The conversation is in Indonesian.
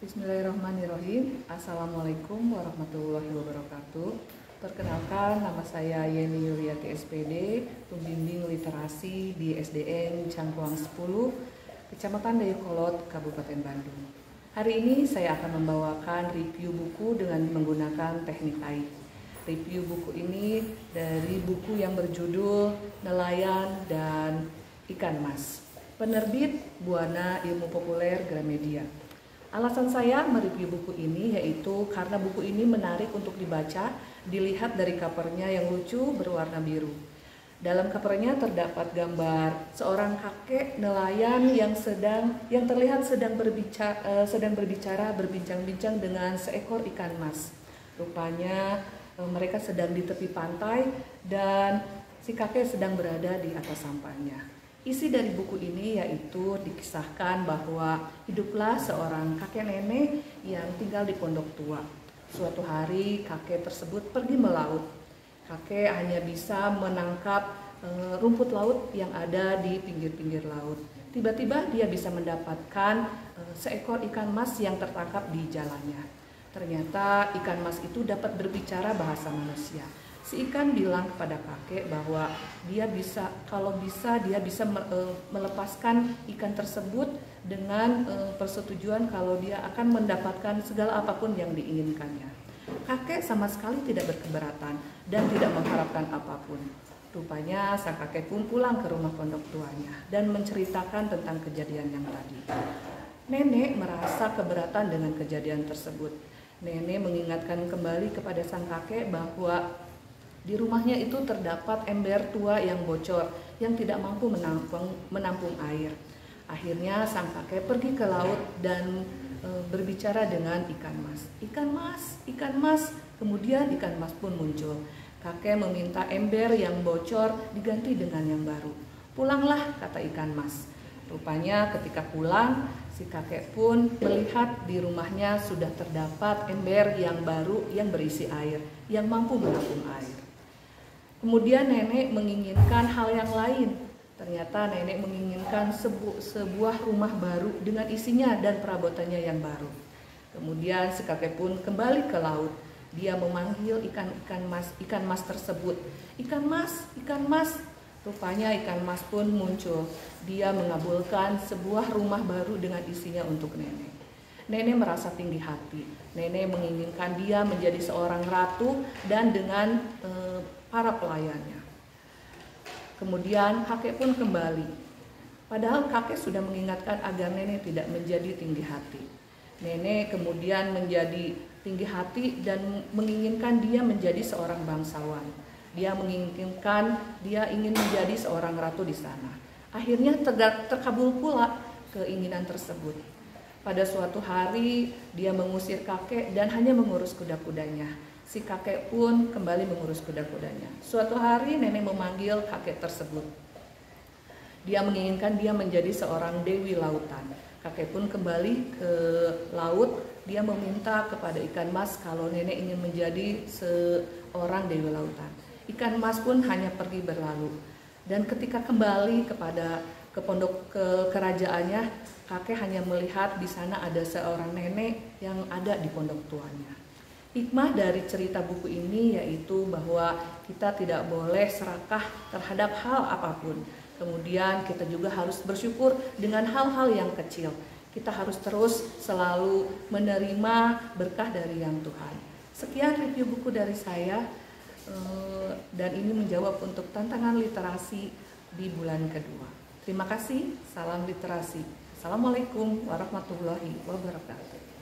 Bismillahirrahmanirrahim. Assalamualaikum warahmatullahi wabarakatuh. Perkenalkan, nama saya Yeni Yuliati SPD, pembimbing literasi di SDN Cangkuang 10, Kecamatan Dayakolot, Kabupaten Bandung. Hari ini saya akan membawakan review buku dengan menggunakan teknik AI. Review buku ini dari buku yang berjudul Nelayan dan Ikan Mas, penerbit Buana Ilmu Populer Gramedia. Alasan saya mereview buku ini yaitu karena buku ini menarik untuk dibaca, dilihat dari covernya yang lucu berwarna biru. Dalam covernya terdapat gambar seorang kakek nelayan yang terlihat sedang berbicara berbincang-bincang dengan seekor ikan mas. Rupanya mereka sedang di tepi pantai dan si kakek sedang berada di atas sampannya. Isi dari buku ini yaitu dikisahkan bahwa hiduplah seorang kakek nenek yang tinggal di pondok tua. Suatu hari kakek tersebut pergi melaut. Kakek hanya bisa menangkap rumput laut yang ada di pinggir-pinggir laut. Tiba-tiba dia bisa mendapatkan seekor ikan mas yang tertangkap di jalannya. Ternyata ikan mas itu dapat berbicara bahasa manusia. Si ikan bilang kepada kakek bahwa dia bisa melepaskan ikan tersebut dengan persetujuan kalau dia akan mendapatkan segala apapun yang diinginkannya. Kakek sama sekali tidak berkeberatan dan tidak mengharapkan apapun. Rupanya sang kakek pun pulang ke rumah pondok tuanya dan menceritakan tentang kejadian yang tadi. Nenek merasa keberatan dengan kejadian tersebut. Nenek mengingatkan kembali kepada sang kakek bahwa di rumahnya itu terdapat ember tua yang bocor yang tidak mampu menampung air. Akhirnya sang kakek pergi ke laut dan berbicara dengan ikan mas. Ikan mas, ikan mas. Kemudian ikan mas pun muncul. Kakek meminta ember yang bocor diganti dengan yang baru. Pulanglah, kata ikan mas. Rupanya ketika pulang, si kakek pun melihat di rumahnya sudah terdapat ember yang baru yang berisi air, yang mampu menampung air. Kemudian nenek menginginkan hal yang lain. Ternyata nenek menginginkan sebuah rumah baru dengan isinya dan perabotannya yang baru. Kemudian si kakek pun kembali ke laut. Dia memanggil ikan mas tersebut. Ikan mas, ikan mas. Rupanya ikan mas pun muncul. Dia mengabulkan sebuah rumah baru dengan isinya untuk nenek. Nenek merasa tinggi hati. Nenek menginginkan dia menjadi seorang ratu dan dengan para pelayannya. Kemudian kakek pun kembali. Padahal kakek sudah mengingatkan agar nenek tidak menjadi tinggi hati. Nenek kemudian menjadi tinggi hati dan menginginkan dia menjadi seorang bangsawan. Dia ingin menjadi seorang ratu di sana. Akhirnya terkabul pula keinginan tersebut. Pada suatu hari dia mengusir kakek dan hanya mengurus kuda-kudanya. Si kakek pun kembali mengurus kuda-kudanya. Suatu hari nenek memanggil kakek tersebut. Dia menginginkan dia menjadi seorang dewi lautan. Kakek pun kembali ke laut. Dia meminta kepada ikan mas kalau nenek ingin menjadi seorang dewi lautan. Ikan mas pun hanya pergi berlalu. Dan ketika kembali ke pondok kerajaannya, kakek hanya melihat di sana ada seorang nenek yang ada di pondok tuanya. Hikmah dari cerita buku ini yaitu bahwa kita tidak boleh serakah terhadap hal apapun. Kemudian kita juga harus bersyukur dengan hal-hal yang kecil. Kita harus terus selalu menerima berkah dari Yang Tuhan. Sekian review buku dari saya dan ini menjawab untuk tantangan literasi di bulan kedua. Terima kasih, salam literasi. Assalamualaikum warahmatullahi wabarakatuh.